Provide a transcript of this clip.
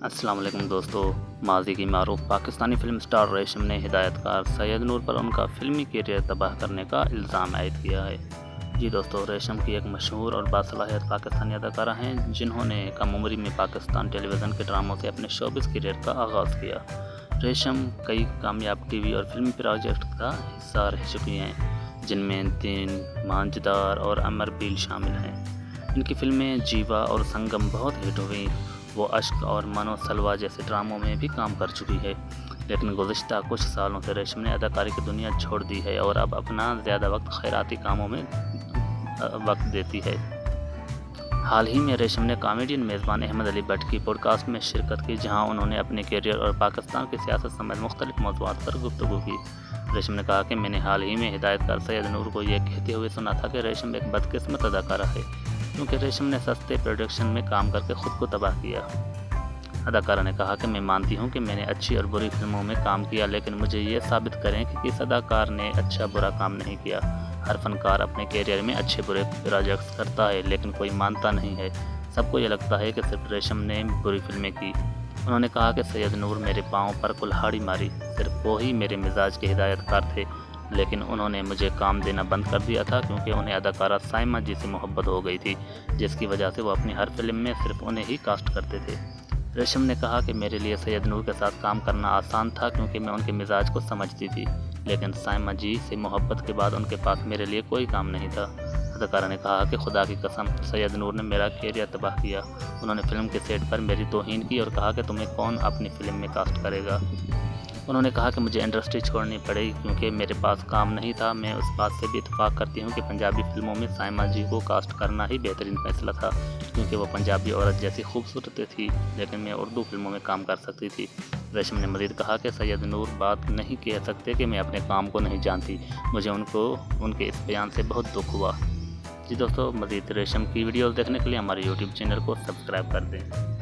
अस्सलाम वालेकुम दोस्तों। माजी की मारूफ पाकिस्तानी फिल्म स्टार रेशम ने हिदायतकार सैयद नूर पर उनका फिल्मी कैरियर तबाह करने का इल्ज़ाम आयद किया है। जी दोस्तों, रेशम की एक मशहूर और बासलाहियत पाकिस्तानी अदाकारा हैं जिन्होंने कम उम्री में पाकिस्तान टेलीविज़न के ड्रामों से अपने शोबिज़ कैरियर का आगाज़ किया। रेशम कई कामयाब टीवी और फिल्मी प्रोजेक्ट का हिस्सा रह चुकी हैं, जिनमें दिन, मांझदार और अमर बील शामिल हैं। इनकी फिल्में जीवा और संगम बहुत हिट हुई। वो अश्क और मनो सलवा जैसे ड्रामों में भी काम कर चुकी है, लेकिन गुज़िश्ता कुछ सालों से रेशम ने अदाकारी की दुनिया छोड़ दी है और अब अपना ज़्यादा वक्त खैराती कामों में वक्त देती है। हाल ही में रेशम ने कॉमेडियन मेज़बान अहमद अली भट्ट की पॉडकास्ट में शिरकत की, जहां उन्होंने अपने कैरियर और पाकिस्तान की सियासत समेत मुख्तलिफ मौज़ूआत पर गुफ्तगू की। रेशम ने कहा कि मैंने हाल ही में हिदायतकार सैयद नूर को यह कहते हुए सुना था कि रेशम एक बदकिस्मत अदाकारा है, क्योंकि रेशम ने सस्ते प्रोडक्शन में काम करके ख़ुद को तबाह किया। अदाकारा ने कहा कि मैं मानती हूं कि मैंने अच्छी और बुरी फिल्मों में काम किया, लेकिन मुझे ये साबित करें कि किस अदाकार ने अच्छा बुरा काम नहीं किया। हर फनकार अपने कैरियर में अच्छे बुरे प्रोजेक्ट्स करता है, लेकिन कोई मानता नहीं है। सबको ये लगता है कि सिर्फ रेशम ने बुरी फिल्में की। उन्होंने कहा कि सैयद नूर मेरे पाँव पर कुल्हाड़ी मारी, सिर्फ वो ही मेरे मिजाज के हिदायतकार थे, लेकिन उन्होंने मुझे काम देना बंद कर दिया था क्योंकि उन्हें अदाकारा साइमा जी से मोहब्बत हो गई थी, जिसकी वजह से वो अपनी हर फिल्म में सिर्फ उन्हें ही कास्ट करते थे। रेशम ने कहा कि मेरे लिए सैयद नूर के साथ काम करना आसान था क्योंकि मैं उनके मिजाज को समझती थी, लेकिन साइमा जी से मोहब्बत के बाद उनके पास मेरे लिए कोई काम नहीं था। अदाकारा ने कहा कि खुदा की कसम, सैयद नूर ने मेरा कैरियर तबाह किया। उन्होंने फिल्म के सेट पर मेरी तौहीन की और कहा कि तुम्हें कौन अपनी फिल्म में कास्ट करेगा। उन्होंने कहा कि मुझे इंडस्ट्री छोड़नी पड़ी क्योंकि मेरे पास काम नहीं था। मैं उस बात से भी इत्तेफाक करती हूँ कि पंजाबी फिल्मों में साइमा जी को कास्ट करना ही बेहतरीन फैसला था, क्योंकि वो पंजाबी औरत जैसी खूबसूरत थी, लेकिन मैं उर्दू फिल्मों में काम कर सकती थी। रेशम ने मज़ीद कहा कि सैयद नूर बात नहीं कह सकते कि मैं अपने काम को नहीं जानती। मुझे उनके इस बयान से बहुत दुख हुआ। जी दोस्तों, मज़ीद रेशम की वीडियोज़ देखने के लिए हमारे यूट्यूब चैनल को सब्सक्राइब कर दें।